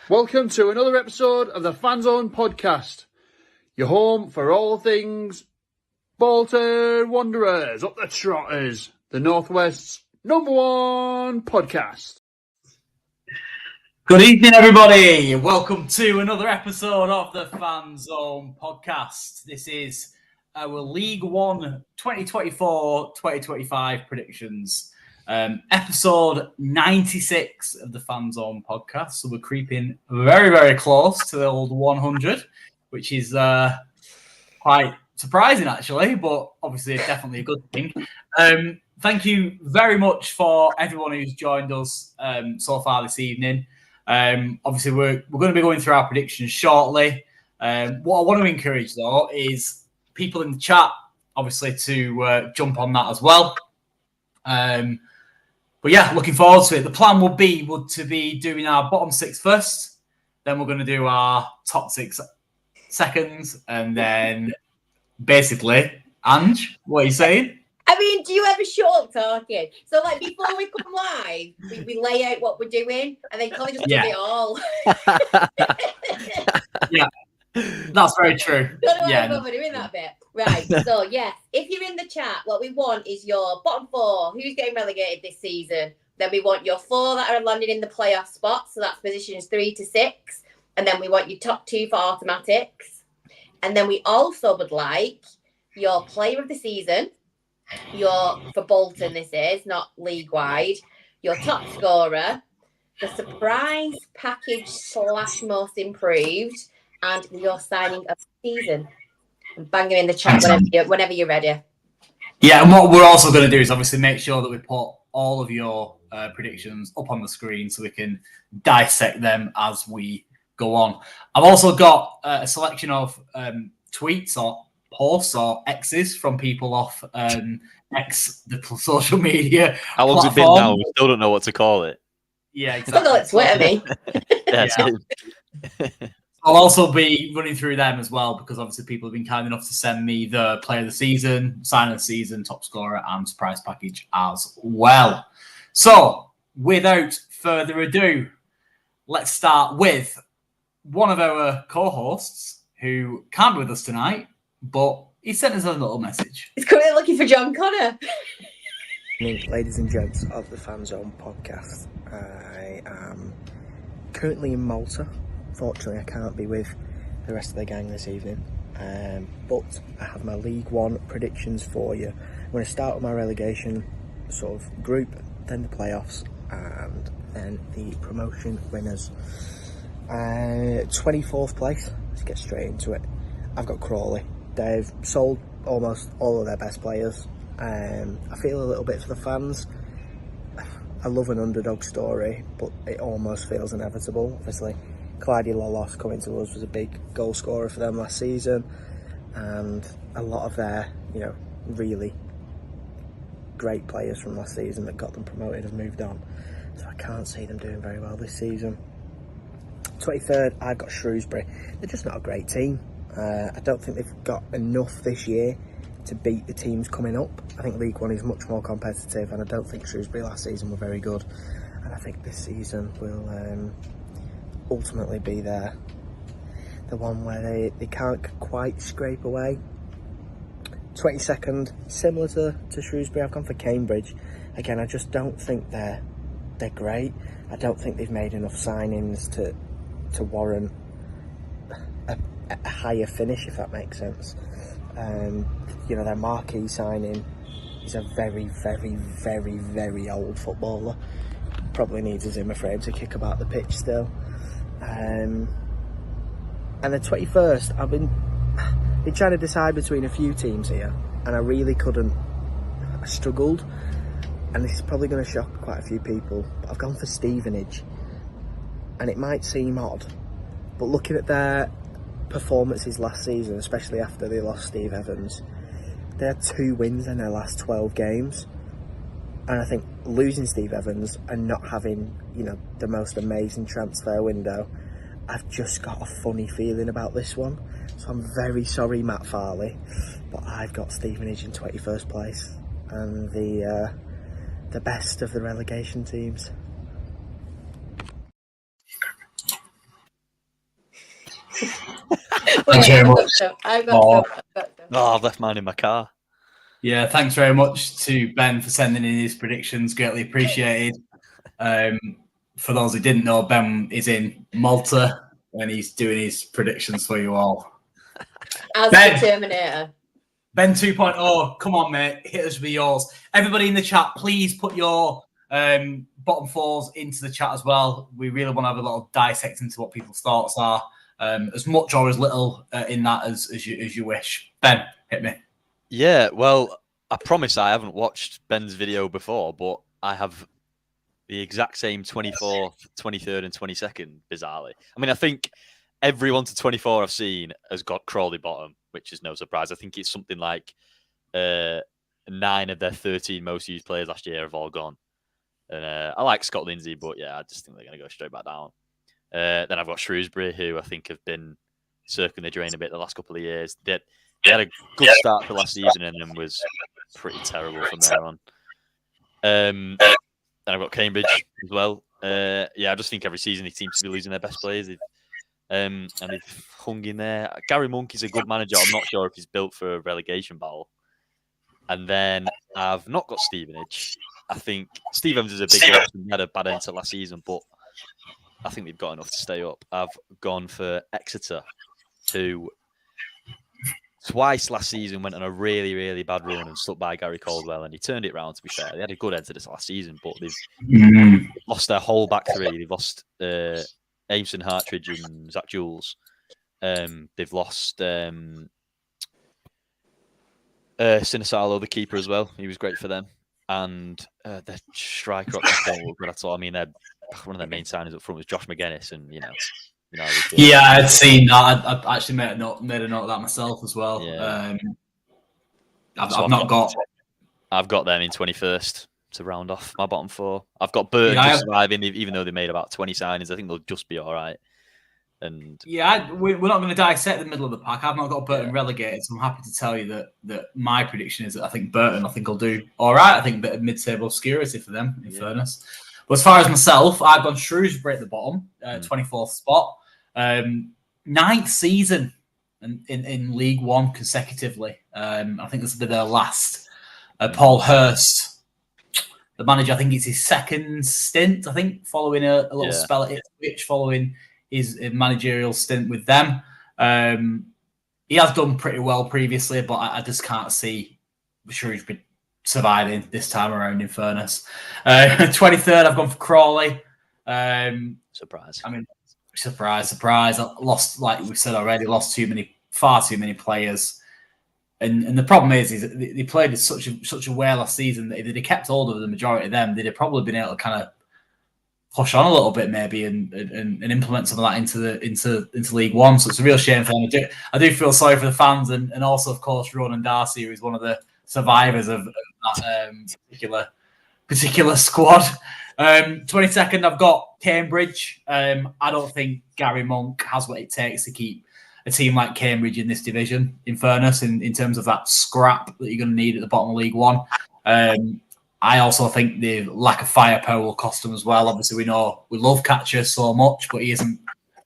Welcome to another episode of the Fanzone Podcast, your home for all things Bolton Wanderers, up the Trotters, the Northwest's #1 podcast. Good evening, everybody. Welcome to another episode of the Fanzone Podcast. This is our League One 2024-2025 predictions. Episode 96 of the Fanzone Podcast. So we're creeping very, very close to the old 100, which is quite surprising, actually, but obviously definitely a good thing. Thank you very much for everyone who's joined us so far this evening. Obviously, we're going to be going through our predictions shortly. What I want to encourage, though, is people in the chat, obviously, to jump on that as well. But yeah, looking forward to it. The plan would to be doing our bottom six first, then we're going to do our top 6 seconds, and then basically, Ange, what are you saying? I mean, do you ever short talking? So, like, before we come live, we lay out what we're doing, and then Colin just does it all. Yeah, that's very true. Don't know why we're doing that bit. Right, so, yes, if you're in the chat, what we want is your bottom 4, who's getting relegated this season. Then we want your 4 that are landing in the playoff spot, so that's positions 3 to 6. And then we want your top 2 for automatics. And then we also would like your player of the season, for Bolton this is, not league-wide, your top scorer, the surprise package / most improved, and your signing of the season. And bang them in the chat whenever you're ready. Yeah, and what we're also going to do is obviously make sure that we put all of your predictions up on the screen so we can dissect them as we go on. I've also got a selection of tweets or posts or X's from people off X, the social media. How long's it been now? We still don't know what to call it. Yeah, exactly. Still got Twitter, me. That's Yeah. it. I'll also be running through them as well because obviously people have been kind enough to send me the player of the season, sign of the season, top scorer, and surprise package as well. So, without further ado, let's start with one of our co-hosts who can't be with us tonight, but he sent us a little message. He's currently looking for John Connor. Ladies and gents of the Fanzone Podcast, I am currently in Malta. Fortunately, I can't be with the rest of the gang this evening, but I have my League One predictions for you. I'm going to start with my relegation sort of group, then the playoffs, and then the promotion winners. 24th place, let's get straight into it. I've got Crawley. They've sold almost all of their best players. I feel a little bit for the fans. I love an underdog story, but it almost feels inevitable. Obviously, Clyde Lolos coming to us was a big goal scorer for them last season, and a lot of their, really great players from last season that got them promoted have moved on. So I can't see them doing very well this season. 23rd, I've got Shrewsbury. They're just not a great team. I don't think they've got enough this year to beat the teams coming up. I think League One is much more competitive, and I don't think Shrewsbury last season were very good. And I think this season will ultimately be the one where they can't quite scrape away. 22nd, similar to Shrewsbury, I've gone for Cambridge. Again, I just don't think they're great. I don't think they've made enough signings to warrant a higher finish, if that makes sense. Their marquee signing is a very, very, very, very old footballer. Probably needs a Zimmer frame to kick about the pitch still. And the 21st, I've been trying to decide between a few teams here, and I really couldn't. I struggled, and this is probably going to shock quite a few people, but I've gone for Stevenage. And it might seem odd, but looking at their performances last season, especially after they lost Steve Evans, they had 2 wins in their last 12 games. And I think losing Steve Evans and not having, the most amazing transfer window, I've just got a funny feeling about this one. So I'm very sorry, Matt Farley, but I've got Stevenage in 21st place and the best of the relegation teams. Thanks very much. I've got some. Oh, I've left mine in my car. Yeah, thanks very much to Ben for sending in his predictions. Greatly appreciated. For those who didn't know, Ben is in Malta and he's doing his predictions for you all. As Ben. the Terminator. Ben 2.0, come on, mate. Hit us with yours. Everybody in the chat, please put your bottom fours into the chat as well. We really want to have a little dissect into what people's thoughts are. As much or as little in that as you wish. Ben, hit me. Yeah, well, I promise I haven't watched Ben's video before, but I have the exact same 24th, 23rd, and 22nd, bizarrely. I mean, I think everyone to 24 I've seen has got Crawley bottom, which is no surprise. I think it's something like 9 of their 13 most used players last year have all gone. And I like Scott Lindsay, but yeah, I just think they're going to go straight back down. Then I've got Shrewsbury, who I think have been circling the drain a bit the last couple of years. They had a good start for last season and then was pretty terrible from there on. Then I've got Cambridge as well. I just think every season they seem to be losing their best players. And they've hung in there. Gary Monk is a good manager. I'm not sure if he's built for a relegation battle. And then I've not got Stevenage. I think Steve Evans is a big loss. He had a bad end to last season, but I think they've got enough to stay up. I've gone for Exeter, who twice last season went on a really, really bad run and stuck by Gary Caldwell, and he turned it round, to be fair. They had a good end to this last season, but they've lost their whole back three. They've lost Aimson Hartridge and Zach Jules. They've lost Sinisalo, the keeper, as well. He was great for them. And their striker up there don't look good at all. I mean, one of their main signings up front was Josh McGuinness, and yeah, I'd seen that. I'd actually made a note of that myself as well. Yeah. I've got them in 21st to round off my bottom four. I've got Burton surviving, even though they made about 20 signings. I think they'll just be all right. And we're not going to dissect the middle of the pack. I've not got Burton relegated, so I'm happy to tell you that my prediction is that I think Burton will do all right. I think a bit of mid-table obscurity for them, in fairness. But as far as myself, I've gone Shrewsbury at the bottom, 24th spot. 9th season in League One consecutively. I think this will be their last. Paul Hurst, the manager, I think it's his second stint, following a little spell at Ipswich, following his managerial stint with them. He has done pretty well previously, but I just can't see Shrewsbury surviving this time around, in fairness. 23rd, I've gone for Crawley. Surprise. I mean, surprise. I lost, like we said already, far too many players. And the problem is they played at such a way last season that if they'd kept hold of the majority of them, they'd have probably been able to kind of push on a little bit maybe and implement some of that into League One. So it's a real shame for them. I do feel sorry for the fans and also, of course, Ronan Darcy, who is one of the survivors of that particular squad. 22nd, I've got Cambridge. I don't think Gary Monk has what it takes to keep a team like Cambridge in this division, in fairness, in terms of that scrap that you're going to need at the bottom of League One. I also think the lack of firepower will cost them as well. Obviously, we love Catcher so much, but he isn't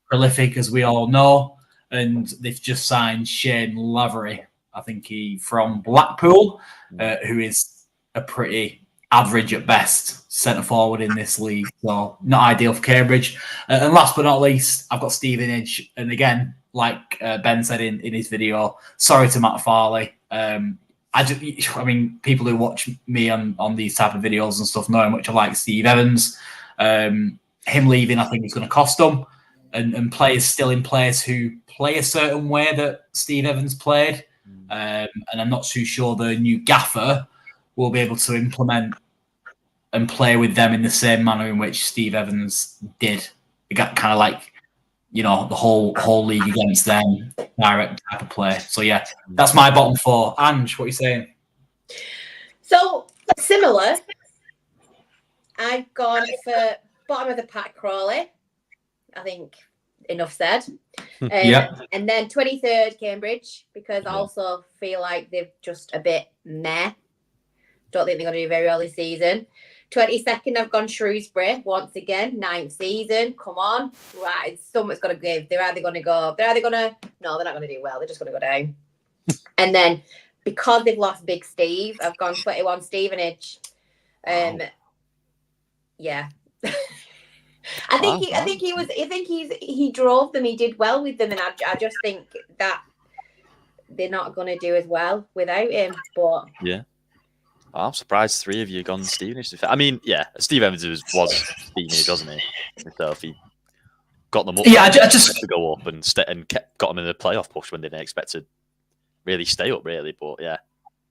prolific, as we all know. And they've just signed Shane Lavery, I think he from Blackpool, who is a pretty average at best centre forward in this league. So not ideal for Cambridge. And last but not least, I've got Stevenage. And again, like Ben said in his video, sorry to Matt Farley. I mean, people who watch me on these type of videos and stuff know how much I like Steve Evans. Him leaving, I think, is going to cost them. And players still in place who play a certain way that Steve Evans played. And I'm not too sure the new gaffer will be able to implement and play with them in the same manner in which Steve Evans did. It got kind of like, the whole league against them, direct type of play. So yeah, that's my bottom four. Ange, what are you saying? So similar. I've gone for bottom of the pack Crawley. I think enough said. And then 23rd Cambridge, because I also feel like they're just a bit meh. Don't think they're going to do very well this season. 22nd, I've gone Shrewsbury once again, 9th season. Come on. Right, someone's got to give. No, they're not going to do well. They're just going to go down. And then because they've lost Big Steve, I've gone 21 Stevenage. Yeah. He drove them. He did well with them, and I just think that they're not going to do as well without him. But yeah, I'm surprised 3 of you gone Stevenage. I mean, yeah, Steve Evans was Stevenage, wasn't he? So if he got them up, I just to go up and got them in the playoff push when they didn't expect to really stay up, really. But yeah,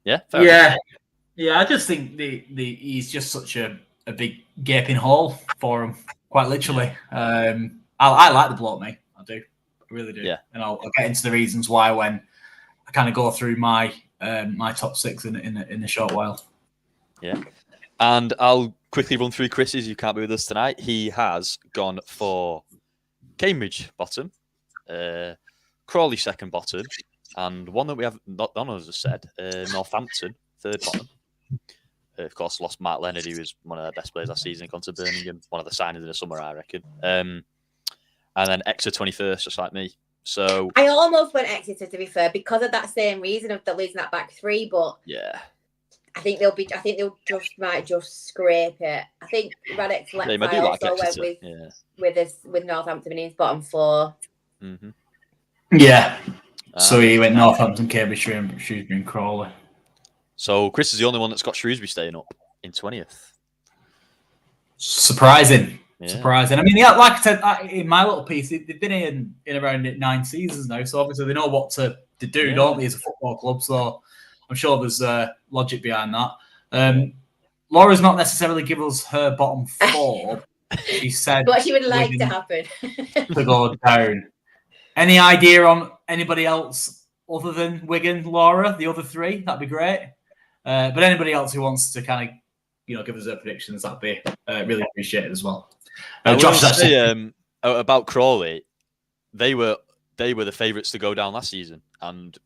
I just think he's just such a big gaping hole for him, quite literally. I like the bloke, mate. I do, I really do. Yeah, and I'll get into the reasons why when I kind of go through my top 6 in a short while. Yeah, and I'll quickly run through Chris's. You can't be with us tonight. He has gone for Cambridge bottom, Crawley second bottom, and one that we have none of us have said, Northampton third bottom. Of course, lost Mark Leonard, who was one of their best players last season, gone to Birmingham, one of the signings in the summer, I reckon. And then Exeter 21st, just like me. So I almost went Exeter, to be fair, because of that same reason of the losing that back 3. But yeah, I think they'll might just scrape it. I think Radek's left I also Exeter. went with Northampton in his bottom 4. Mm-hmm. Yeah. So he went Northampton, Cambridge, Shrewsbury, and Crawley. So Chris is the only one that's got Shrewsbury staying up in 20th. Surprising. Yeah. I mean, yeah, like I said in my little piece, they've been in around 9 seasons now, so obviously they know what to do, don't they, as a football club? So I'm sure there's logic behind that. Laura's not necessarily given us her bottom 4. She said what she would like to happen to go down. Any idea on anybody else other than Wigan, Laura? The other 3, that'd be great. But anybody else who wants to kind of, give us their predictions, that'd be really appreciated as well. Josh, about Crawley, they were the favourites to go down last season, and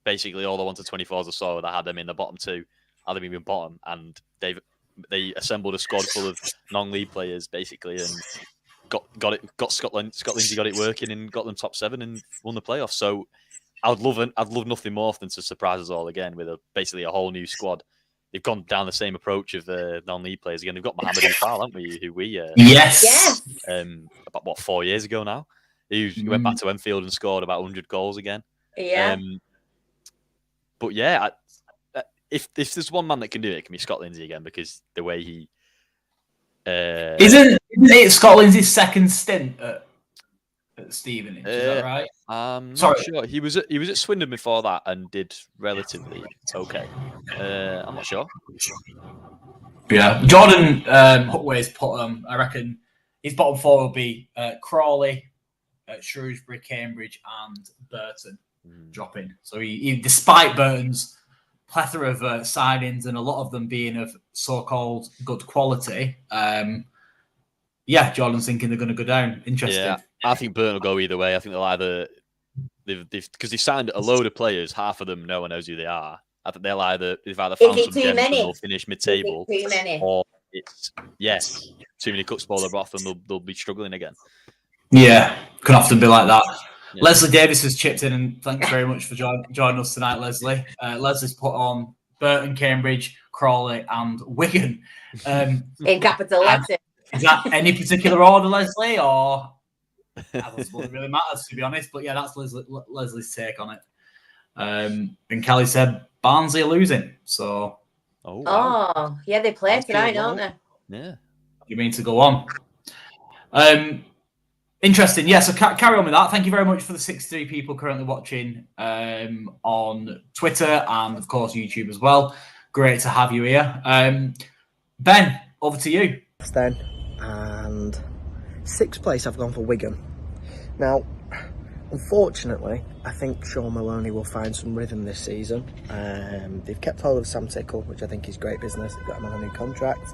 basically all the 1-24s I saw, I had them in the bottom 2, had them even bottom, and they assembled a squad full of non-league players basically, and got Scotland got it working and got them top 7 and won the playoffs. So I'd love nothing more than to surprise us all again with basically a whole new squad. They've gone down the same approach of non-league players again. They've got Mohamed Iqbal, haven't we? Who we yes, about 4 years ago now. He went back to Enfield and scored about 100 goals again. Yeah. But yeah, if there's one man that can do it, it can be Scott Lindsay again, because the way he isn't it Scott Lindsay's second stint at Stevenage? Is that right? Not sure. He was at Swindon before that and did relatively okay. I'm not sure. Yeah, Jordan Hutway's put I reckon his bottom 4 will be Crawley, Shrewsbury, Cambridge, and Burton dropping. So he despite Burton's plethora of signings and a lot of them being of so-called good quality, Jordan's thinking they're going to go down. Interesting. Yeah, I think Burton will go either way. I think they'll either because they've signed a load of players, half of them no one knows who they are. I think they've either found some gems and they'll finish mid-table, or it's too many cooks bowl their broth and they'll be struggling again. Yeah, can often be like that. Yeah. Leslie Davis has chipped in, and thanks very much for joining us tonight, Leslie. Leslie's put on Burton, Cambridge, Crawley, and Wigan. In capital letters. Is that any particular order, Leslie, or I don't suppose it really matters, to be honest? But yeah, that's Leslie's take on it. And Kelly said Barnsley are losing, so. Oh, yeah, they play tonight, don't they? Yeah. You mean to go on? Interesting. Yeah, so carry on with that. Thank you very much for the 63 people currently watching on Twitter and, of course, YouTube as well. Great to have you here. Ben, over to you. Then, and 6th place I've gone for Wigan. Now, unfortunately, I think Sean Maloney will find some rhythm this season. They've kept hold of Sam Tickle, which I think is great business. They've got him on a new contract.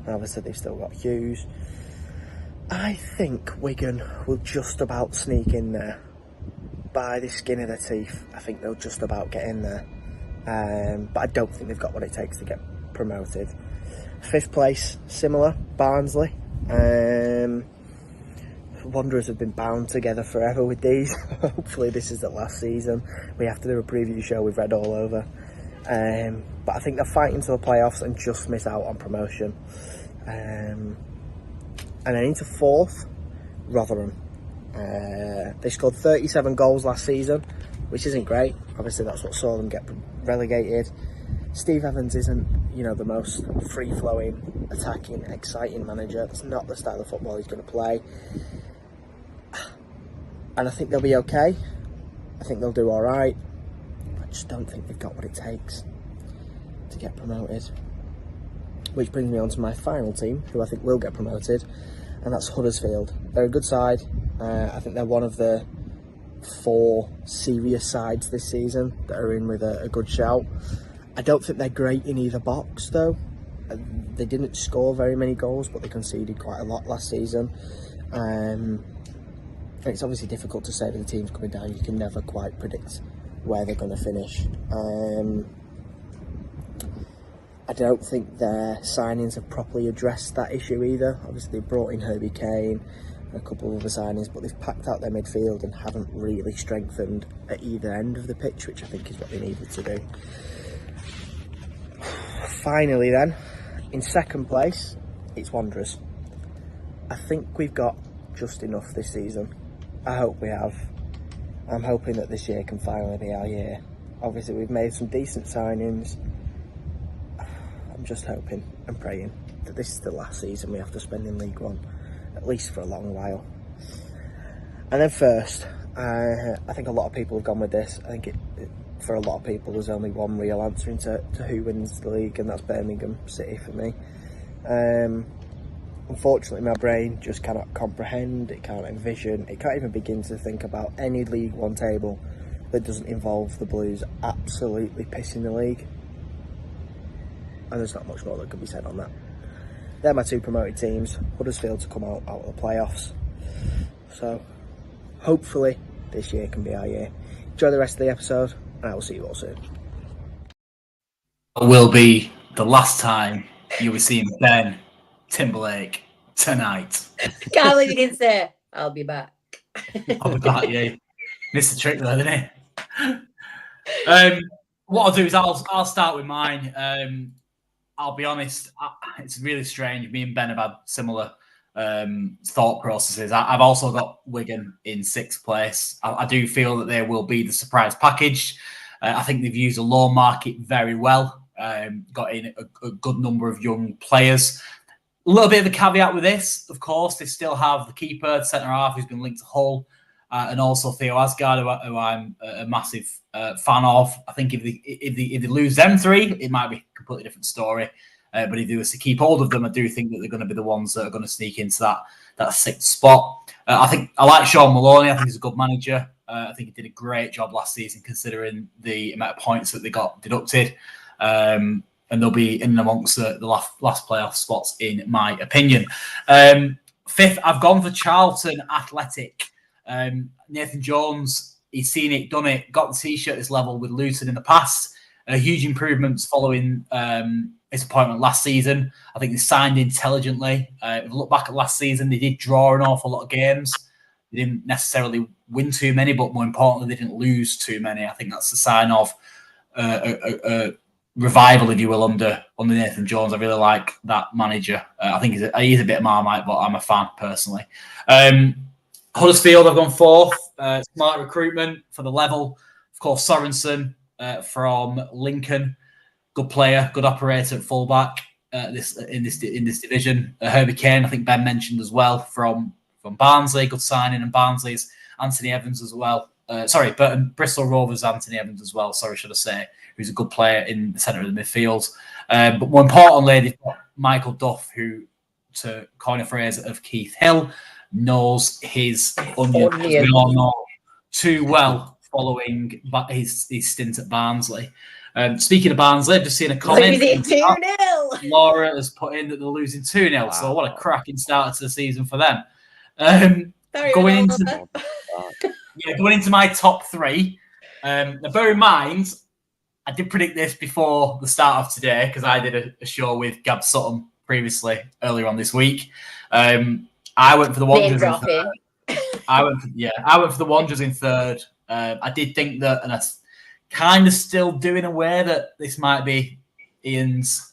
And obviously, they've still got Hughes. I think Wigan will just about sneak in there by the skin of their teeth. I think they'll just about get in there. But I don't think they've got what it takes to get promoted. 5th place, similar, Barnsley. Wanderers have been bound together forever with these. Hopefully this is the last season. We have to do a preview show with red all over. But I think they're fighting to the playoffs and just miss out on promotion. And then into 4th, Rotherham. They scored 37 goals last season, which isn't great. Obviously that's what saw them get relegated. Steve Evans isn't, the most free-flowing, attacking, exciting manager. That's not the style of football he's going to play. And I think they'll be okay. I think they'll do all right. I just don't think they've got what it takes to get promoted. Which brings me on to my final team, who I think will get promoted, and that's Huddersfield. They're a good side. I think they're one of the 4 serious sides this season that are in with a good shout. I don't think they're great in either box, though. They didn't score very many goals, but they conceded quite a lot last season. It's obviously difficult to say with the teams coming down. You can never quite predict where they're going to finish. I don't think their signings have properly addressed that issue either. Obviously, they brought in Herbie Kane and a couple of other signings, but they've packed out their midfield and haven't really strengthened at either end of the pitch, which I think is what they needed to do. Finally then, in 2nd place, it's Wanderers. I think we've got just enough this season. I hope we have. I'm hoping that this year can finally be our year. Obviously we've made some decent signings. I'm just hoping and praying that this is the last season we have to spend in League One, at least for a long while. And then first, I think a lot of people have gone with this. I think for a lot of people there's only one real answer into who wins the league, and that's Birmingham City for me. Unfortunately, my brain just cannot comprehend, it can't envision, it can't even begin to think about any League One table that doesn't involve the Blues absolutely pissing the league. And there's not much more that could be said on that. They're my 2 promoted teams. Huddersfield to come out of the playoffs. So, hopefully, this year can be our year. Enjoy the rest of the episode, and I will see you all soon. It will be the last time you will see Ben Timberlake tonight. Can't believe you didn't say, I'll be back. I'll be back, yeah. Missed the trick there, didn't he? What I'll do is I'll start with mine. I'll be honest, it's really strange. Me and Ben have had similar thought processes. I've also got Wigan in 6th place. I do feel that they will be the surprise package. I think they've used the loan market very well. Got in a good number of young players. A little bit of a caveat with this, of course, they still have the keeper, the centre-half, who's been linked to Hull, and also Theo Asgard, who I'm a massive fan of. I think if they lose them 3, it might be a completely different story. But if they were to keep hold of them, I do think that they're going to be the ones that are going to sneak into that 6th spot. I like Sean Maloney. I think he's a good manager. I think he did a great job last season, considering the amount of points that they got deducted. And they'll be in amongst the last playoff spots, in my opinion. 5th, I've gone for Charlton Athletic. Nathan Jones, he's seen it, done it, got the T-shirt this level with Luton in the past. Huge improvements following his appointment last season. I think they signed intelligently. If you look back at last season, they did draw an awful lot of games. They didn't necessarily win too many, but more importantly, they didn't lose too many. I think that's a sign of a revival, if you will, under Nathan Jones. I really like that manager. I think he's a bit of Marmite, but I'm a fan personally. Huddersfield, I've gone 4th. Smart recruitment for the level. Of course, Sorensen from Lincoln, good player, good operator at fullback. In this division, Herbie Kane, I think Ben mentioned as well from Barnsley, good signing, and Barnsley's Anthony Evans as well. Bristol Rovers Anthony Evans as well. Should I say, who's a good player in the centre of the midfield. But more importantly, they've got Michael Duff, who, to coin a phrase of Keith Hill, knows his onion, as we all know, too well following his stint at Barnsley. Speaking of Barnsley, I've just seen a comment. Losing 2-0. Laura has put in that they're losing 2-0. Wow. So what a cracking start to the season for them. Going into my top 3. Now, bear in mind, I did predict this before the start of today because I did a show with Gab Sutton previously earlier on this week. I went for the Wanderers in third. I went for the Wanderers in third. I did think that, and I kind of still do in a way that this might be Ian's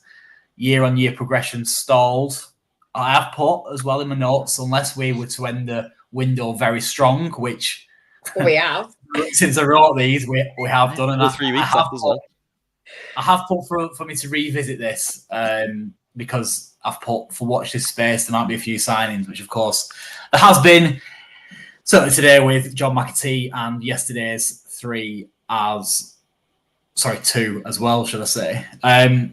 year-on-year progression stalled. I have put as well in my notes, unless we were to end the window very strong, which we have. Since I wrote these, we have done. And 3 weeks after as well. I have put for me to revisit this because I've put for watch this space. There might be a few signings, which of course there has been. Certainly today with John McAtee and yesterday's 2 as well, should I say.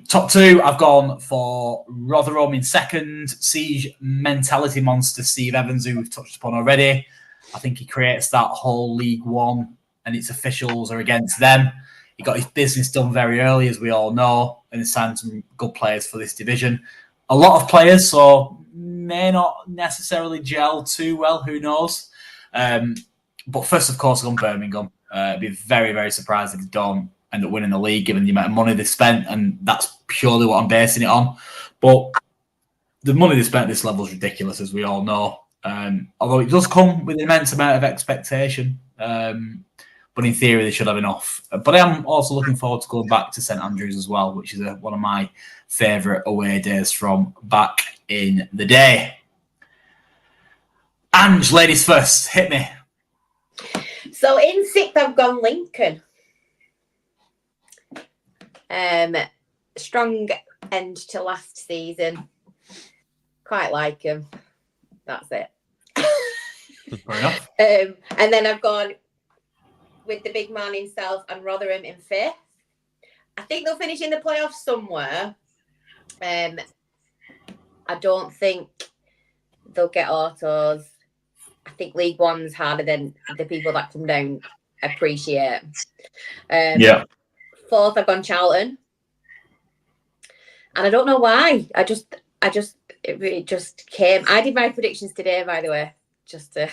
Top 2, I've gone for Rotherham in second. Siege mentality monster Steve Evans, who we've touched upon already. I think he creates that whole League One and its officials are against them. He got his business done very early, as we all know, and he signed some good players for this division. A lot of players, so may not necessarily gel too well, who knows. But first, of course, on Birmingham. I'd be very, very surprised if they don't end up winning the league, given the amount of money they spent, and that's purely what I'm basing it on. But the money they spent at this level is ridiculous, as we all know. Although it does come with an immense amount of expectation. But in theory, they should have enough. But I am also looking forward to going back to St Andrews as well, which is one of my favourite away days from back in the day. Ange, ladies first, hit me. So in 6th, I've gone Lincoln. Strong end to last season. Quite like them. That's it. Fair enough. And then I've gone with the big man himself and Rotherham in 5th. I think they'll finish in the playoffs somewhere. I don't think they'll get autos. I think League One's harder than the people that come down appreciate. 4th, I've gone Charlton. And I don't know why. It just came. I did my predictions today, by the way, just to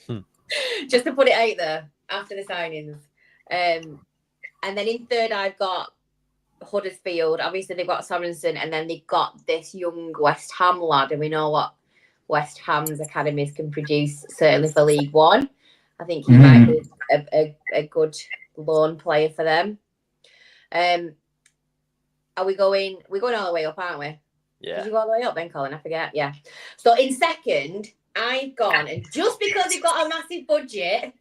put it out there after the signings. And then in 3rd, I've got Huddersfield. Obviously, they've got Sorensen, and then they've got this young West Ham lad, and we know what West Ham's academies can produce, certainly for League One. I think he might be a good loan player for them. Are we going? We're going all the way up, aren't we? Yeah. Did you go all the way up then, Colin? I forget. Yeah. So in 2nd, I've gone, and just because they've got a massive budget,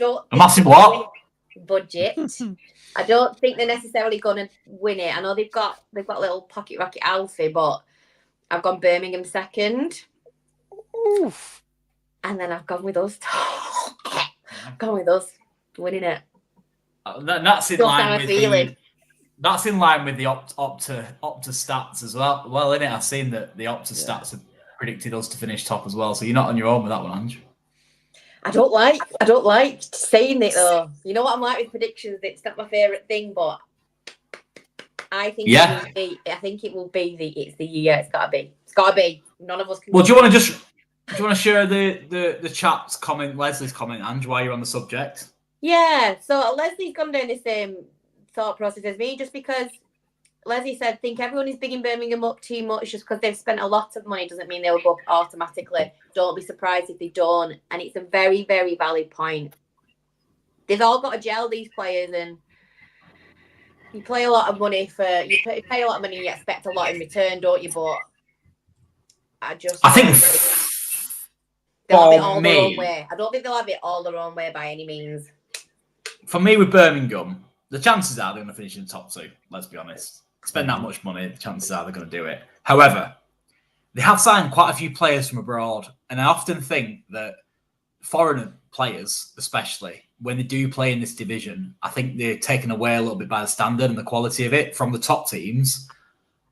a massive what? Budget. I don't think they're necessarily going to win it. I know they've got little pocket rocket Alfie, but I've gone Birmingham 2nd. Oof. And then I've gone with us. I've gone with us winning it. That's in line with that's in line with the Opta stats as well. Well, innit? I've seen that the Opta stats have predicted us to finish top as well. So you're not on your own with that one, Ange. I don't like saying it though. You know what I'm like with predictions? It's not my favourite thing, but I think it will be it's the year. It's gotta be. None of us can. Well, do you want to share the chat's comment, Leslie's comment, Ange, while you're on the subject? Yeah. So Leslie's gone down the same thought process as me, just because Leslie said, think everyone is bigging Birmingham up too much just because they've spent a lot of money doesn't mean they'll go up automatically. Don't be surprised if they don't. And it's a very, very valid point. They've all got to gel, these players, and you pay a lot of money and you expect a lot in return, don't you? But I think they'll have it all their own way. I don't think they'll have it all their own way by any means. For me with Birmingham, the chances are they're going to finish in the top 2, let's be honest. Spend that much money, the chances are they're going to do it. However, they have signed quite a few players from abroad, and I often think that foreign players, especially, when they do play in this division, I think they're taken away a little bit by the standard and the quality of it from the top teams,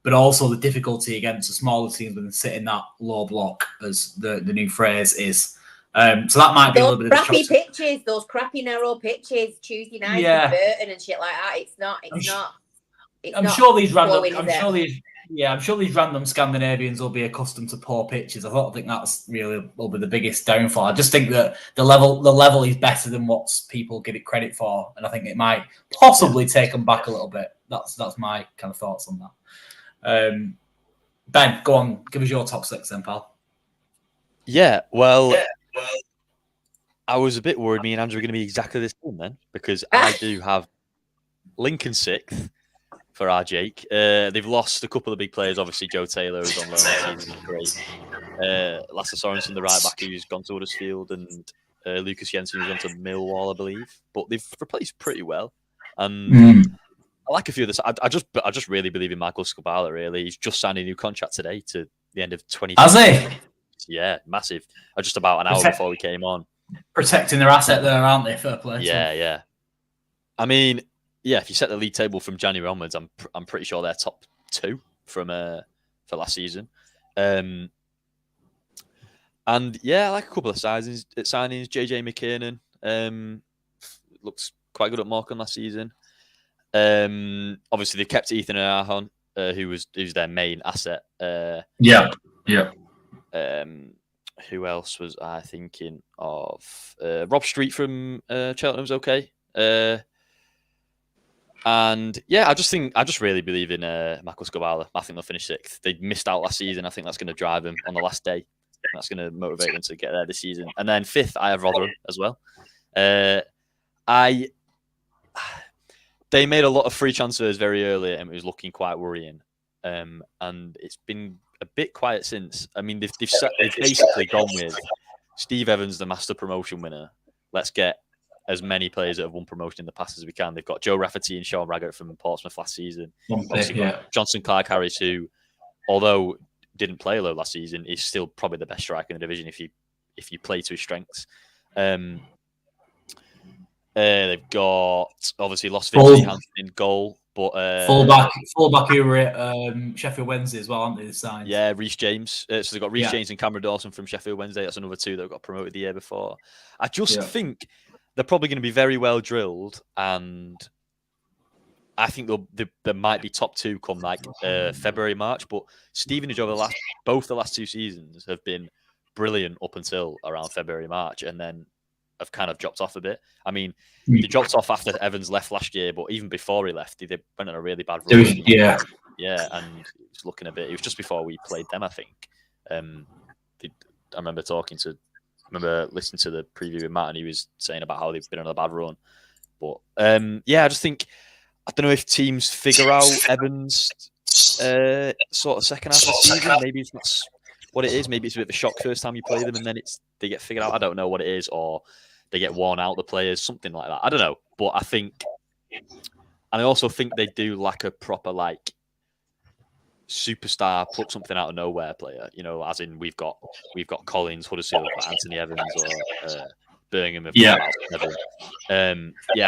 but also the difficulty against the smaller teams when they sit in that low block, as the new phrase is. So that might be a little bit of crappy pitches, those crappy narrow pitches, Tuesday night with Burton and shit like that. I'm sure these random Scandinavians will be accustomed to poor pitches. I think that's really will be the biggest downfall. I just think that the level is better than what people give it credit for, and I think it might possibly take them back a little bit. That's my kind of thoughts on that. Ben, go on, give us your top 6 then, pal. Yeah, well, I was a bit worried me and Andrew are going to be exactly the same then, because I do have Lincoln 6th for our Jake. They've lost a couple of big players. Obviously, Joe Taylor is on loan this season. Great. Lasse Sorensen, the right back, who's gone to Huddersfield, and Lucas Jensen, who's gone to Millwall, I believe. But they've replaced pretty well. And I like a few of this. I just really believe in Michael Skubala, really. He's just signed a new contract today to the end of 2020. Has he? Yeah, massive. Just about an hour before we came on. Protecting their asset there, aren't they? Fair play. Yeah. I mean, yeah, if you set the league table from January onwards, I'm pretty sure they're top 2 from for last season. And yeah, I like a couple of signings. JJ McKiernan looks quite good at Morecambe last season. Obviously, they kept Ethan Ahon, who's their main asset. Yeah. Who else was I thinking of? Rob Street from Cheltenham's okay. And yeah, I just really believe in Michael Skubala. I think they'll finish 6th. They missed out last season. I think that's going to drive them on the last day. That's going to motivate them to get there this season. And then 5th, I have Rotherham as well. They made a lot of free transfers very early, and it was looking quite worrying. And it's been a bit quiet since. I mean, they've basically gone with Steve Evans, the master promotion winner. Let's get as many players that have won promotion in the past as we can. They've got Joe Rafferty and Sean Raggett from Portsmouth last season. Got Johnson Clark Harris, who, although didn't play low last season, is still probably the best striker in the division if you play to his strengths. They've got obviously lost Vinci Hansen in goal, but fullback who were at Sheffield Wednesday as well, aren't they? Signed. Yeah, Reece James. So they've got Reece James and Cameron Dawson from Sheffield Wednesday. That's another 2 that got promoted the year before. I just think they're probably going to be very well drilled, and I think they might be top 2 come like February, March. But Stevenage over both the last 2 seasons have been brilliant up until around February, March, and then have kind of dropped off a bit. I mean, they dropped off after Evans left last year, but even before he left, they went on a really bad run. Yeah, and it was looking a bit. It was just before we played them, I think. I remember listening to the preview with Matt, and he was saying about how they've been on a bad run. But I just think, I don't know if teams figure out Evans' sort of second half of the season. Maybe it's not what it is. Maybe it's a bit of a shock first time you play them, and then they get figured out. I don't know what it is, or they get worn out, the players, something like that. I don't know. But I also think they do lack a proper superstar, pluck something out of nowhere player. You know, as in we've got Collins, Huddersfield, Anthony Evans, or Birmingham. I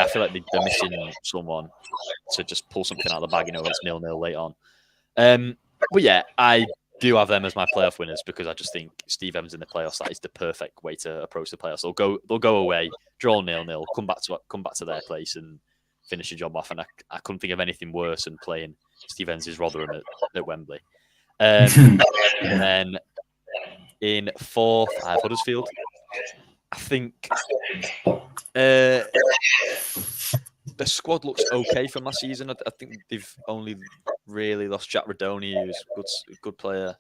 feel like they're missing someone to just pull something out of the bag. You know, it's 0-0 late on. But yeah, I do have them as my playoff winners because I just think Steve Evans in the playoffs, that is the perfect way to approach the playoffs. They'll go away, draw 0-0, come back to their place and finish the job off. And I couldn't think of anything worse than playing Steve Evans' Rotherham at Wembley. And then in 4th, I have Huddersfield. I think the squad looks okay from last season. I think they've only really lost Jack Radoni, who's a good player,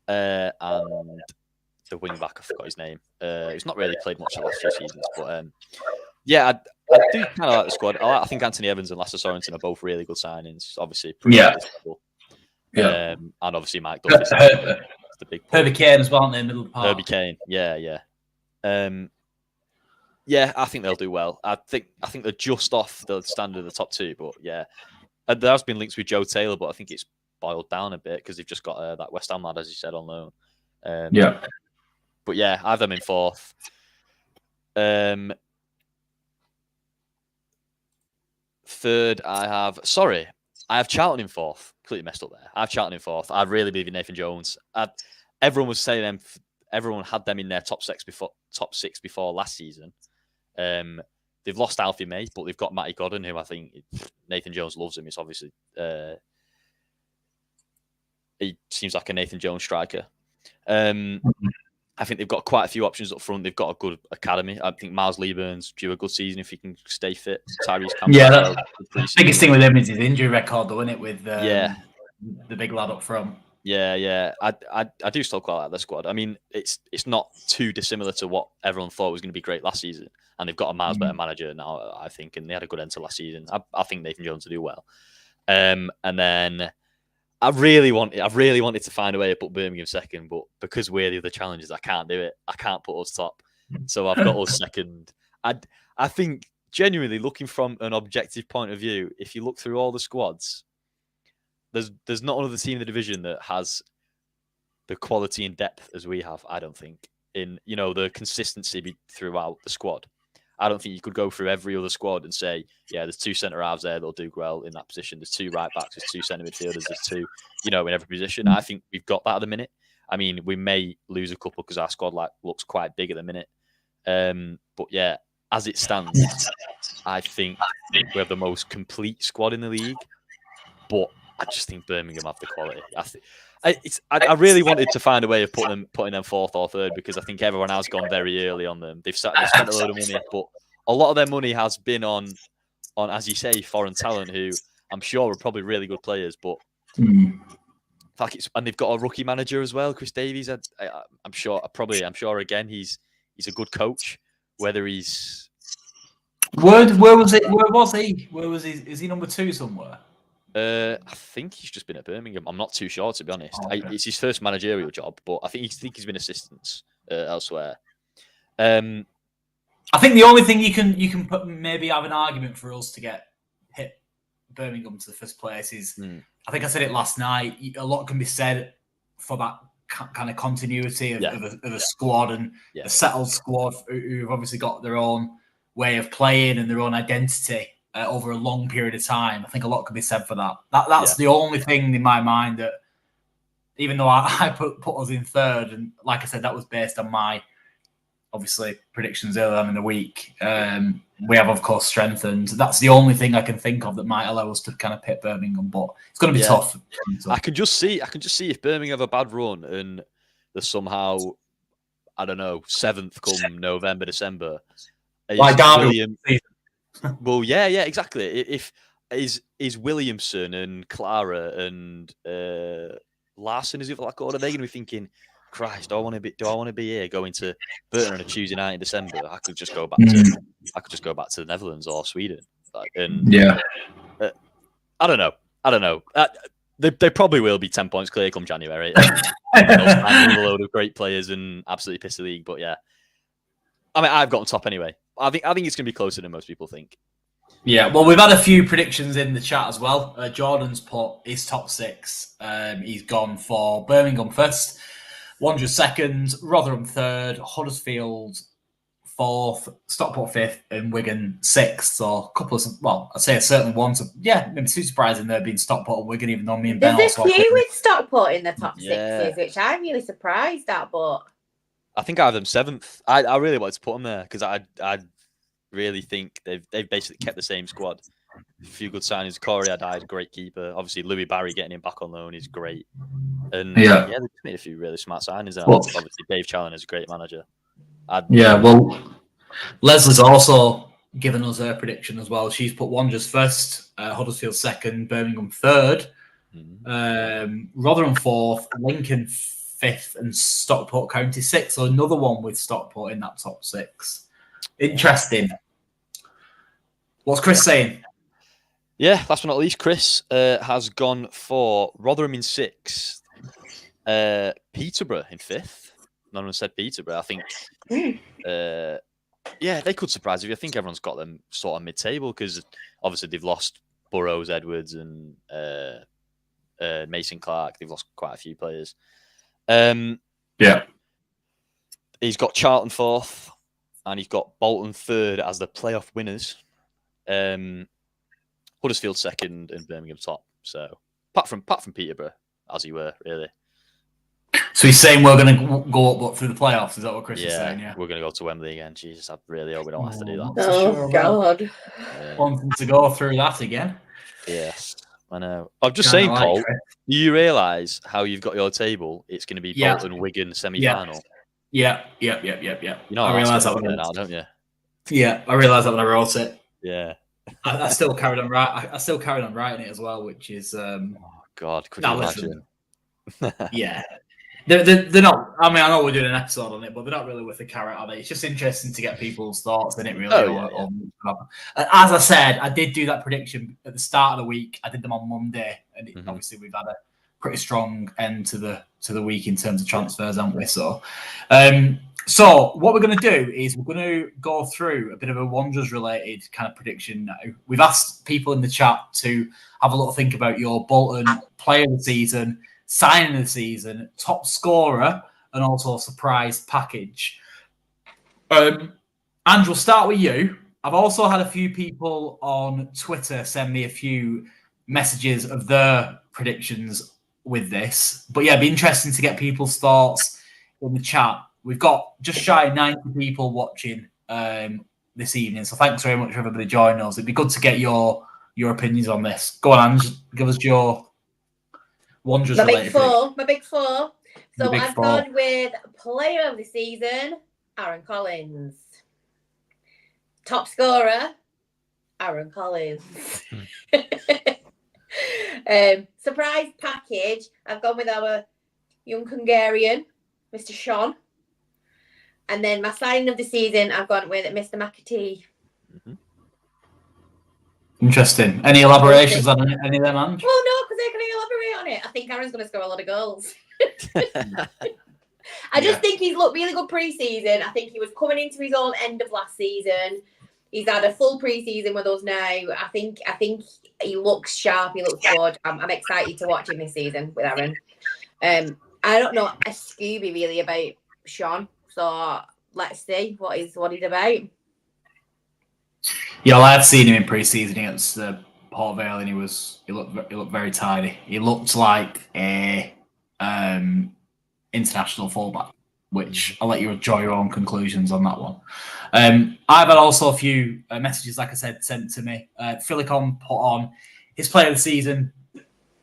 and the wing back, I forgot his name. He's not really played much the last 2 seasons, but I do kind of like the squad. I think Anthony Evans and Lasse Sorensen are both really good signings. Obviously, and obviously Mike Duffy. The big Herbie Kane as well in the middle of the park. Herbie Kane, yeah. I think they'll do well. I think they're just off the standard of the top 2, but yeah, there has been links with Joe Taylor, but I think it's boiled down a bit because they've just got that West Ham lad, as you said, on loan. But yeah, I have them in 4th. Third, I have Charlton in 4th. Completely messed up there. I have Charlton in 4th. I really believe in Nathan Jones. Everyone was saying them. Everyone had them in their top 6 before last season. They've lost Alfie May, but they've got Matty Godden, who I think Nathan Jones loves him. It's obviously he seems like a Nathan Jones striker. I think they've got quite a few options up front. They've got a good academy. I think Miles Leeburn's due a good season if he can stay fit. Tyrese Campbell. Yeah, the biggest thing with him is his injury record, though, isn't it? With the big lad up front. Yeah. I do still quite like the squad. I mean, it's not too dissimilar to what everyone thought was going to be great last season, and they've got a miles better manager now, I think, and they had a good end to last season. I think Nathan Jones will do well. And then I really wanted to find a way to put Birmingham second, but because we're the other challengers, I can't do it. I can't put us top, so I've got us second. I think genuinely, looking from an objective point of view, if you look through all the squads, there's not another team in the division that has the quality and depth as we have. I don't think in the consistency throughout the squad. I don't think you could go through every other squad and say, yeah, there's 2 centre halves there that'll do well in that position. There's 2 right backs, there's 2 centre midfielders, there's 2, in every position. I think we've got that at the minute. I mean, we may lose a couple because our squad looks quite big at the minute. But yeah, as it stands, I think we have the most complete squad in the league. But I just think Birmingham have the quality. I really wanted to find a way of putting them 4th or 3rd because I think everyone has gone very early on them. They've spent a load of money, but a lot of their money has been on as you say, foreign talent who I'm sure are probably really good players. But and they've got a rookie manager as well, Chris Davies. I'm sure again he's a good coach. Whether he's where was it? Where was he? Where was he? Is he number 2 somewhere? I think he's just been at Birmingham. I'm not too sure, to be honest. Okay. It's his first managerial job, but I think he's been assistants elsewhere. I think the only thing you can maybe have an argument for us to get hit Birmingham to the first place is, I think I said it last night, a lot can be said for that kind of continuity of a squad and a settled squad who've obviously got their own way of playing and their own identity. Over a long period of time. I think a lot can be said for that. That's the only thing in my mind that, even though I put us in 3rd, and like I said, that was based on my, obviously, predictions earlier on in the week. We have, of course, strengthened. That's the only thing I can think of that might allow us to kind of pit Birmingham, but it's going to be tough. I can just see if Birmingham have a bad run and they're somehow, I don't know, 7th come November, December. Like Derby. Well, yeah, exactly. If is Williamson and Clara and Larson is it like order? They're going to be thinking, Christ, do I want to be here going to Burton on a Tuesday night in December? I could just go back to the Netherlands or Sweden. I don't know. They probably will be 10 points clear come January. They'll sign a load of great players and absolutely piss the league. But yeah, I mean, I've got on top anyway. I think it's going to be closer than most people think. Yeah, well, we've had a few predictions in the chat as well. Jordan's put his top 6. He's gone for Birmingham 1st, Wanderers 2nd, Rotherham 3rd, Huddersfield 4th, Stockport 5th, and Wigan 6th. So a couple of, I'd say certainly one. Maybe 2 surprising there being Stockport and Wigan, even though me and Ben There's a few with Stockport in the top 6s, which I'm really surprised at, but I think I have them 7th. I really wanted to put them there because I really think they've basically kept the same squad. A few good signings. Corey Adai, great keeper. Obviously, Louis Barry getting him back on loan is great. And they've made a few really smart signings. And obviously, Dave Challen is a great manager. Leslie's also given us her prediction as well. She's put Wanderers 1st, Huddersfield 2nd, Birmingham 3rd, Rotherham 4th, Lincoln 5th, and Stockport County 6th. So another one with Stockport in that top 6. Interesting. What's Chris saying? Yeah, last but not least, Chris has gone for Rotherham in 6th, Peterborough in 5th. None of them said Peterborough. I think, they could surprise you. I think everyone's got them sort of mid-table because obviously they've lost Burrows, Edwards, and Mason Clark. They've lost quite a few players. He's got Charlton 4th, and he's got Bolton 3rd as the playoff winners. Huddersfield 2nd and Birmingham top. So apart from Peterborough, as he were really. So he's saying we're going to go up through the playoffs. Is that what Chris is saying? Yeah, we're going to go to Wembley again. Jesus, I really hope we don't have to do that. Oh God! Wanting to go through that again. Yes, I know. I'm just saying, Paul. Do you realise how you've got your table? It's going to be Bolton Wigan semi-final. Yeah. You know, I realise that now, don't you? Yeah, I realised that when I wrote it. Yeah. I still carried on writing it as well, which is God, could you imagine? Yeah. They're not. I mean, I know we're doing an episode on it, but they're not really with the carrot, are they? It's just interesting to get people's thoughts in it, really. As I said, I did do that prediction at the start of the week. I did them on Monday, and obviously we've had a pretty strong end to the week in terms of transfers, haven't we? So what we're going to do is we're going to go through a bit of a Wanderers related kind of prediction now. We've asked people in the chat to have a little think about your Bolton player of the season, signing of the season, top scorer, and also a surprise package. Andrew, we'll start with you. I've also had a few people on Twitter send me a few messages of their predictions with this. But yeah, it'd be interesting to get people's thoughts in the chat. We've got just shy of 90 people watching this evening. So thanks very much for everybody joining us. It'd be good to get your opinions on this. Go on, Ange. Give us your Wanderers related. My big four. So I've gone with player of the season, Aaron Collins. Top scorer, Aaron Collins. Surprise package, I've gone with our young Hungarian, Mr. Sean. And then my signing of the season, I've gone with Mr. McAtee. Interesting. Any elaborations on any of them, Ange? Well, no, because they're going to elaborate on it. I think Aaron's going to score a lot of goals. I just think he's looked really good pre-season. I think he was coming into his own end of last season. He's had a full pre-season with us now. I think he looks sharp. He looks good. I'm excited to watch him this season with Aaron. I don't know a Scooby really about Sean. So let's see what he's about. Yeah, well, I've seen him in pre-season against Port Vale, and he looked very tidy. He looked like a international fullback, which I'll let you draw your own conclusions on that one. I've had also a few messages, like I said, sent to me. Philicon put on his player of the season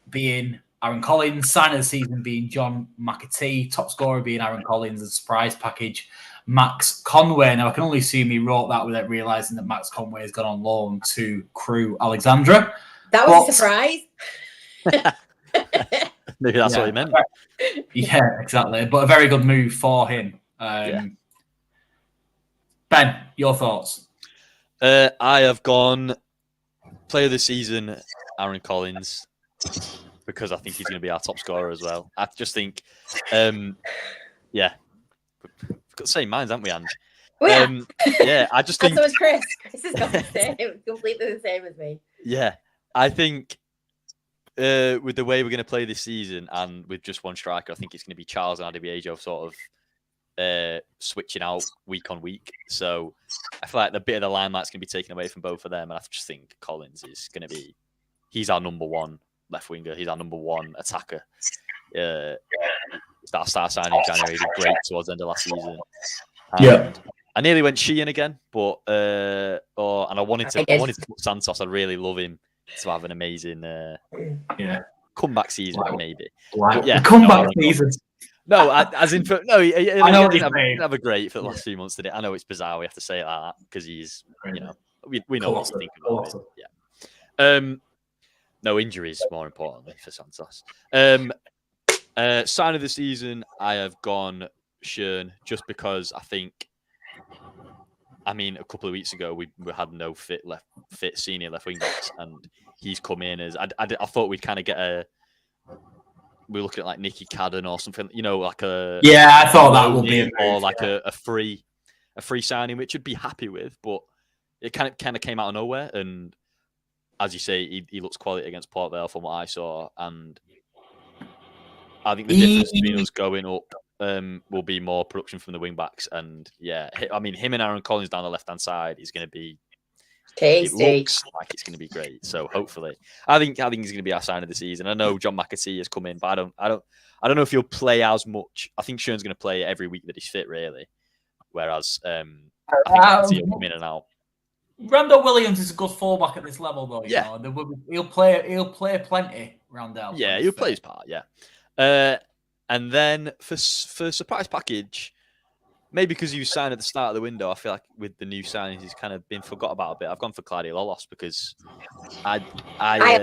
being Aaron Collins, sign of the season being John McAtee, top scorer being Aaron Collins, and surprise package Max Conway. Now, I can only assume he wrote that without realising that Max Conway has gone on loan to Crewe Alexandra. That was a surprise. Maybe that's what he meant. Yeah, exactly. But a very good move for him. Ben, your thoughts? I have gone player of the season, Aaron Collins, because I think he's going to be our top scorer as well. I just think, we've got the same minds, haven't we, Ange? Yeah, I just think. So is Chris. Chris has got the same, completely the same as me. Yeah, I think with the way we're going to play this season and with just one striker, I think it's going to be Charles and Adibiejo sort of switching out week on week. So I feel like the bit of the limelight's going to be taken away from both of them. And I just think Collins is going to be, he's our number one left winger. He's our number one attacker. That start signing in January. He did great towards the end of last season. And I nearly went Sheehan again, but and I wanted to put Santos. I really love him to have an amazing comeback season, maybe. Wow. Comeback season. No, as in for, no. I know what he didn't have a great for the last few months, did it? I know it's bizarre. We have to say it like that because he's, we know what to think about it. Yeah. No injuries, more importantly for Santos. Sign of the season, I have gone Schön just because I think. I mean, a couple of weeks ago we had no fit senior left wing backs, and he's come in as I thought we'd kind of get we're looking at like Nicky Cadden or something, like a I thought that would be a free signing, which I'd be happy with, but it kind of came out of nowhere. And as you say, he looks quality against Port Vale from what I saw, and I think the difference between us going up will be more production from the wing backs. And I mean, him and Aaron Collins down the left hand side is going to be tasty. It looks like it's going to be great. So hopefully, I think he's going to be our sign of the season. I know John McAtee has come in, but I don't know if he'll play as much. I think Schön's going to play every week that he's fit, really. Whereas I think McAtee will come in and out. Randall Williams is a good fullback at this level, though. He'll play plenty. Randall. Yeah, he'll play his part. Yeah. And then for surprise package, maybe because you signed at the start of the window, I feel like with the new signings, he's kind of been forgot about a bit. I've gone for Claudio Lolos because I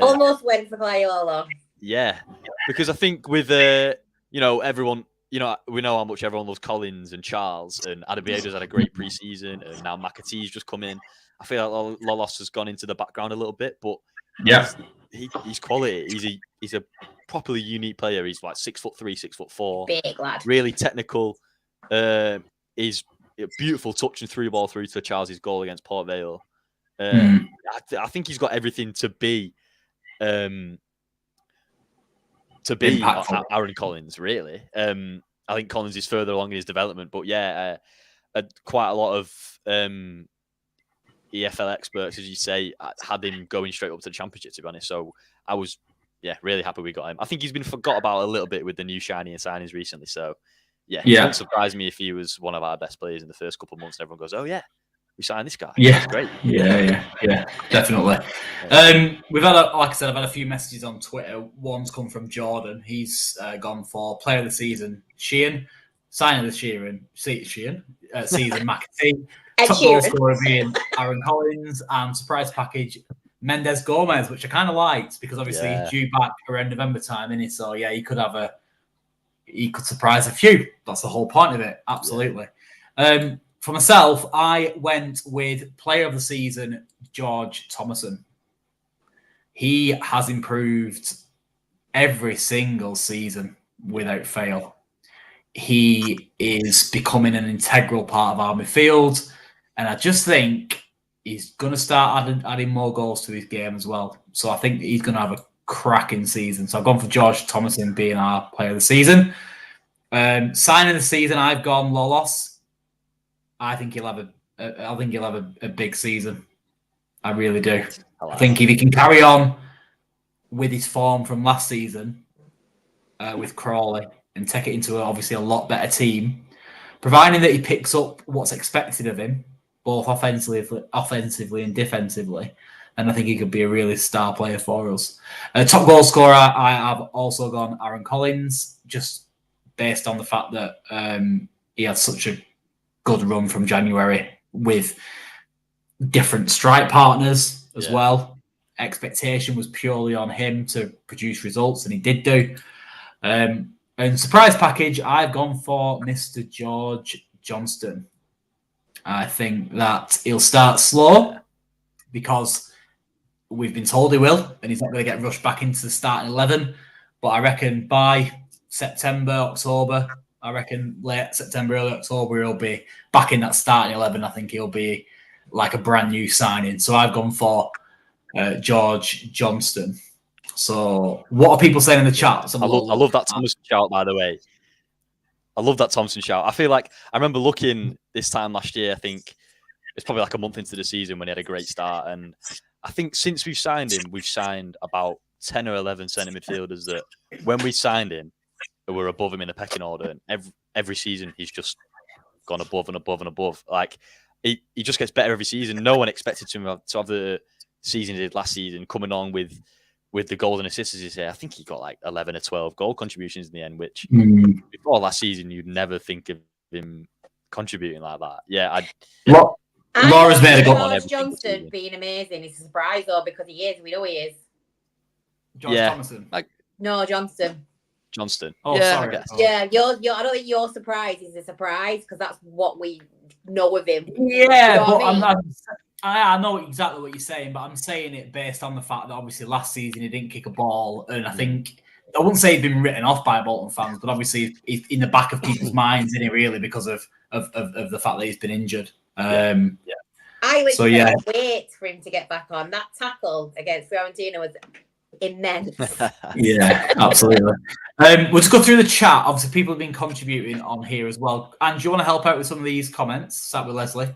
almost went for Claudio Lolos. Yeah, because I think with everyone, we know how much everyone loves Collins and Charles, and Adebayo's had a great preseason, and now McAtee's just come in. I feel like Lolos has gone into the background a little bit, but he's quality. He's a properly unique player. He's like 6'3", 6'4", Big lad, really technical. He's a beautiful touch and threw the ball through to Charles's goal against Port Vale. I think he's got everything to be Aaron Collins, really. I think Collins is further along in his development, but quite a lot of EFL experts, as you say, had him going straight up to the Championship, to be honest. So I was, really happy we got him. I think he's been forgot about a little bit with the new shiny and signings recently. So, it wouldn't surprise me if he was one of our best players in the first couple of months. Everyone goes, oh, yeah, we signed this guy. Yeah, it's great. Yeah, definitely. We've had, like I said, I've had a few messages on Twitter. One's come from Jordan. He's gone for player of the season, Sheehan. Sign of the season, McAtee. Top goal scorer being Aaron Collins, and surprise package Mendes Gomez, which I kind of liked because obviously he's due back around November time, isn't he? So he could surprise a few. That's the whole point of it. Absolutely. For myself, I went with player of the season, George Thomason. He has improved every single season without fail. He is becoming an integral part of our midfield, and I just think he's going to start adding more goals to his game as well. So I think he's going to have a cracking season. So I've gone for George Thomason being our player of the season. Signing of the season, I've gone Lolos. I think he'll have a big season. I really do. I think if he can carry on with his form from last season with Crawley and take it into obviously a lot better team, providing that he picks up what's expected of him, both offensively and defensively, then I think he could be a really star player for us. Top goal scorer, I have also gone Aaron Collins, just based on the fact that he had such a good run from January with different strike partners as well. Expectation was purely on him to produce results, and he did do. And surprise package, I've gone for Mr. George Johnston. I think that he'll start slow because we've been told he will, and he's not going to get rushed back into the starting 11. But I reckon by September, October, late September, early October, he'll be back in that starting 11. I think he'll be like a brand new signing. So I've gone for George Johnston. So what are people saying in the chat? I love that Thompson shout, by the way. I love that Thompson shout. I feel like I remember looking this time last year, I think it's probably like a month into the season when he had a great start. And I think since we've signed him, we've signed about 10 or 11 centre midfielders that when we signed him, we're above him in the pecking order. And every season, he's just gone above and above and above. Like, he just gets better every season. No one expected him to have the season he did last season, coming on with the goals and assists, as you say. I think he got like 11 or 12 goal contributions in the end, which before last season, you'd never think of him contributing like that. Yeah, Laura's made a goal on George Johnston being amazing. It's a surprise, though, because he is. We know he is. George Thomason? No, Johnston. Oh, yeah, sorry. I guess. Yeah, I don't think your surprise is a surprise because that's what we know of him. Yeah, You know but what I mean? I know exactly what you're saying, but I'm saying it based on the fact that obviously last season he didn't kick a ball, and I think I wouldn't say he'd been written off by Bolton fans, but obviously he's in the back of people's minds, isn't he, really, because of the fact that he's been injured. I literally can't wait for him to get back on. That tackle against Fiorentina was immense. Yeah, absolutely. We'll just go through the chat. Obviously, people have been contributing on here as well. And do you want to help out with some of these comments? Start with Leslie.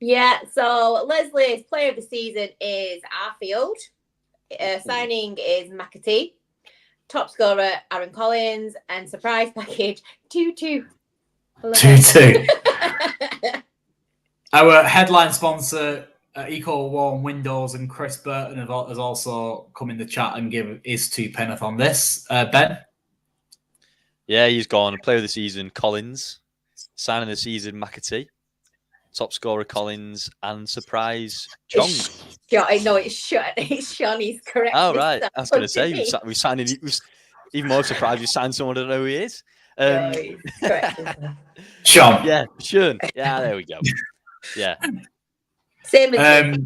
Yeah, so Leslie's player of the season is Arfield. Signing is McAtee. Top scorer, Aaron Collins. And surprise package, 2-2. 2-2. Our headline sponsor, Eco Warm Windows, and Chris Burton has also come in the chat and give his 2 penneth on this. Ben? Yeah, he's gone. Player of the season, Collins. Signing of the season, McAtee. top scorer Collins, and surprise Chong. No, it's Sean. It's Sean. He's correct. Oh, right. I was going to say, we signed even more surprised we signed someone I don't know who he is. No, he's correct. Sean. Yeah, Sean. Yeah, there we go. Yeah. Same as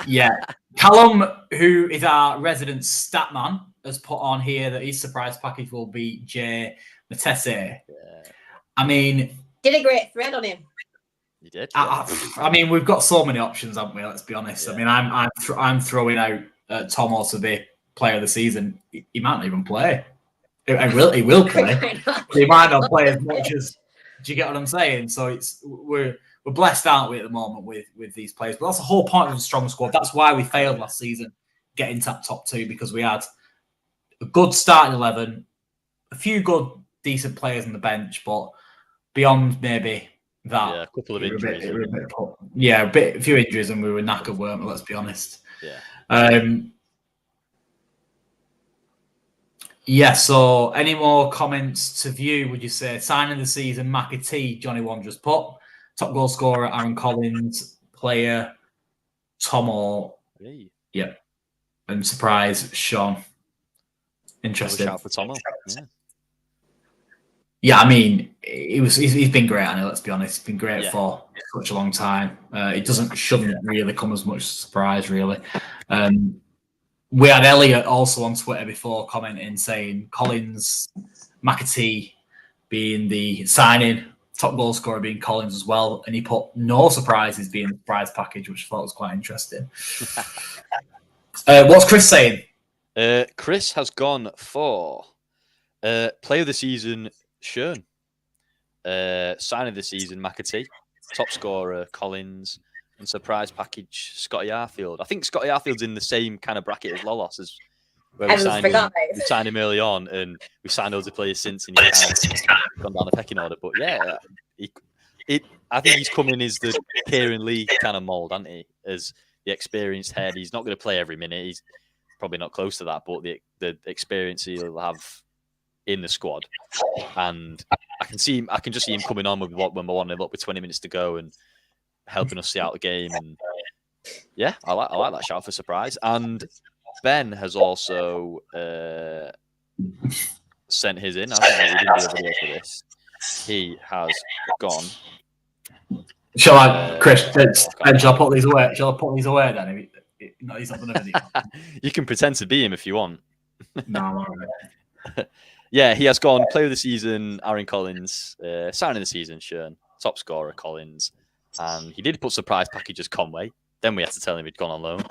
Yeah. Callum, who is our resident stat man, has put on here that his surprise package will be Jay Matese. Yeah. I mean, did a great thread on him. You did. I mean, we've got so many options, haven't we? Let's be honest. Yeah. I mean, I'm throwing out Tomo to be player of the season. He might not even play. He will play. He might not play as much as. Do you get what I'm saying? So we're blessed, aren't we, at the moment with these players? But that's the whole point of a strong squad. That's why we failed last season, getting to that top 2, because we had a good starting 11, a few good, decent players on the bench, but beyond maybe that, a couple of injuries. A few injuries, and we were knackered, weren't we? Let's be honest. Yeah. So any more comments to view? Would you say signing the season, McAtee, Johnny Wanderers put, top goal scorer Aaron Collins, player Tomo, and surprise Sean. Interesting. Shout for Tomo. Yeah, I mean, he's been great, I know, let's be honest. He's been great for such a long time. It shouldn't really come as much surprise, really. We had Elliot also on Twitter before commenting, saying Collins, McAtee being the signing, top goal scorer being Collins as well, and he put no surprises being the prize package, which I thought was quite interesting. What's Chris saying? Chris has gone for player of the season, Sean. Sign of the season, McAtee. Top scorer, Collins. And surprise package, Scotty Arfield. I think Scotty Arfield's in the same kind of bracket as Lolos, as where we signed him early on, and we signed loads of players since, and he's kind of gone down the pecking order. But yeah, I think he's coming as the Kieran Lee kind of mould, hasn't he? As the experienced head. He's not going to play every minute. He's probably not close to that, but the experience he'll have in the squad, and I can just see him coming on when we're 1-0 up with 20 minutes to go and helping us see out the game. And yeah, I like that shout for surprise. And Ben has also sent his in. I think we didn't do a video for this. He has gone. Shall I, Chris? Shall I put these away? Shall I put these away then? No, he's not done a video. You can pretend to be him if you want. No, I'm all right. Yeah, he has gone player of the season, Aaron Collins, signing of the season, Sean, top scorer, Collins. And he did put surprise package as Conway. Then we had to tell him he'd gone on loan.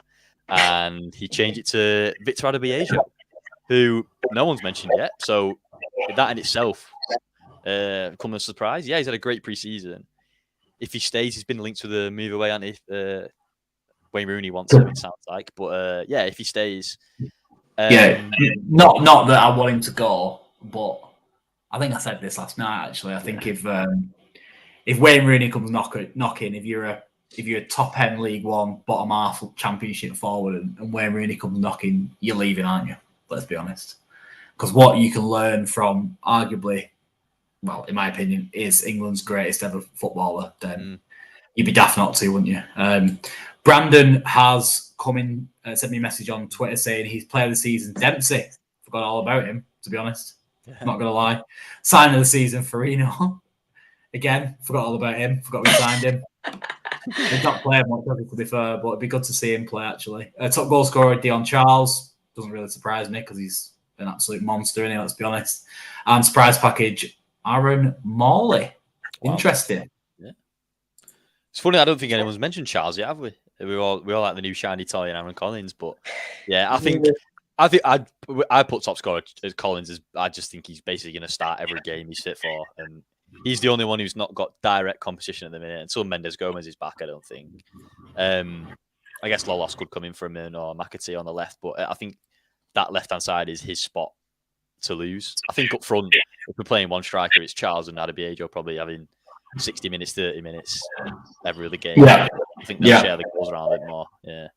And he changed it to Victor Adebayo, who no one's mentioned yet. So that in itself come as a surprise. Yeah, he's had a great pre-season. If he stays, he's been linked with a move away, and Wayne Rooney wants him, it sounds like. But yeah, if he stays... not that I want him to go, but I think I said this last night, actually. I think if Wayne Rooney comes knocking, if you're a top end League One, bottom half Championship forward, and Wayne Rooney comes knocking, you're leaving, aren't you? Let's be honest. Because what you can learn from, arguably, well, in my opinion, is England's greatest ever footballer, then you'd be daft not to, wouldn't you? Brandon has come in, sent me a message on Twitter saying he's player of the season, Dempsey. Forgot all about him, to be honest. I'm not going to lie. Sign of the season, Farino. Again, forgot all about him. Forgot we signed him. He's not played much, to be fair, but it'd be good to see him play, actually. Top goal scorer, Dion Charles. Doesn't really surprise me because he's an absolute monster, isn't he? Let's be honest. And surprise package, Aaron Morley. Wow. Interesting. Yeah. It's funny, I don't think anyone's mentioned Charles yet, have we? We all like the new shiny toy in Aaron Collins, but yeah, I think I put top scorer as Collins. As I just think he's basically going to start every game he's fit for, and he's the only one who's not got direct competition at the minute. Until Mendes Gomez is back, I don't think. I guess Lolos could come in for a minute, or McAtee on the left, but I think that left-hand side is his spot to lose. I think up front, if we're playing one striker, it's Charles and Adebayo probably having 60 minutes, 30 minutes every other game. Yeah. I think they'll share the goals around a bit more. Yeah.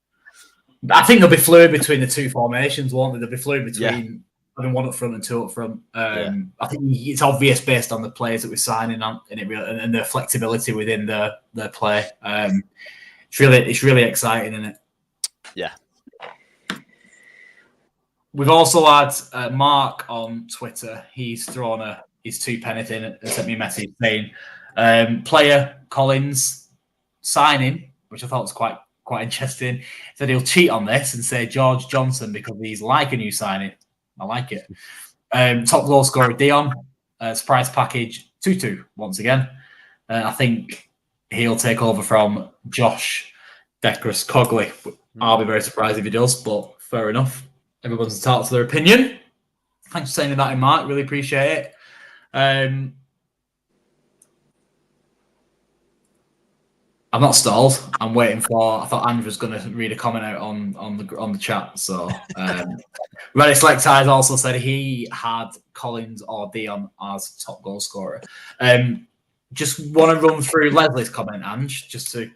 I think they'll be fluid between the two formations, won't they? They'll be fluid between having one up front and two up front. I think it's obvious based on the players that we're signing on, and the flexibility within their play. It's really exciting, isn't it? Yeah. We've also had Mark on Twitter. He's thrown his 2 pence in and sent me a message saying, player Collins signing, which I thought was quite interesting. Said he'll cheat on this and say George Johnson because he's like a new signing. I like it. Top goal scorer Dion. Surprise package 2-2 once again. I think he'll take over from Josh Decris Cogley. I'll be very surprised if he does, but fair enough. Everyone's entitled to their opinion. Thanks for saying that in, Mark. Really appreciate it. I'm not stalled. I'm waiting for. I thought Andrew was going to read a comment out on the chat. So, Reddit Select Ties also said he had Collins or Dion as top goal scorer. Just want to run through Leslie's comment, Ange, just to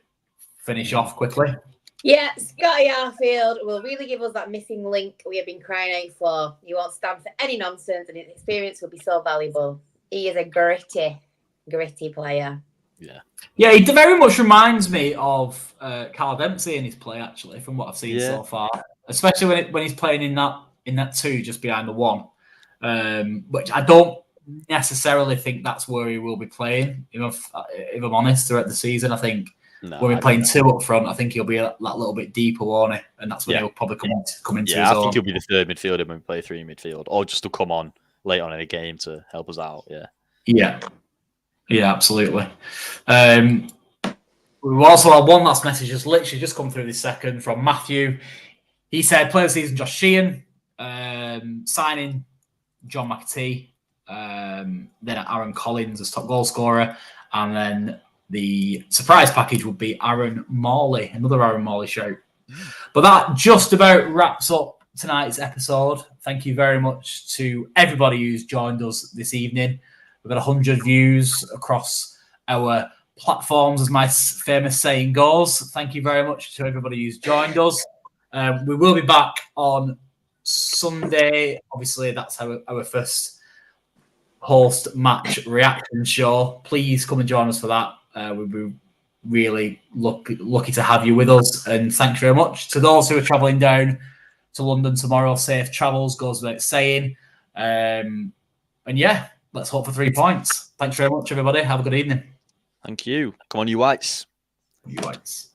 finish off quickly. Yeah, Scotty Arfield will really give us that missing link we have been crying out for. He won't stand for any nonsense, and his experience will be so valuable. He is a gritty player. Yeah, he very much reminds me of Carl Dempsey in his play, actually, from what I've seen so far. Especially when he's playing in that 2 just behind the 1, which I don't necessarily think that's where he will be playing. If I'm honest, throughout the season, I think. When we're playing 2 up front, I think he'll be that little bit deeper, won't he? And that's when he'll probably come into his own. I think he'll be the 3rd midfielder when we play 3 midfield, or just to come on late on in a game to help us out. Yeah, absolutely. We've also had one last message just literally just come through this second from Matthew. He said, player of the season, Josh Sheehan, signing John McAtee, then Aaron Collins as top goal scorer, and then the surprise package would be Aaron Morley, another Aaron Morley shout. But that just about wraps up tonight's episode. Thank you very much to everybody who's joined us this evening. We've got 100 views across our platforms, as my famous saying goes. Thank you very much to everybody who's joined us. We will be back on Sunday. Obviously, that's our first host match reaction show. Please come and join us for that. We'd be really lucky to have you with us. And thanks very much to those who are travelling down to London tomorrow. Safe travels, goes without saying. And yeah, let's hope for 3 points. Thanks very much, everybody. Have a good evening. Thank you. Come on, you Whites. You Whites.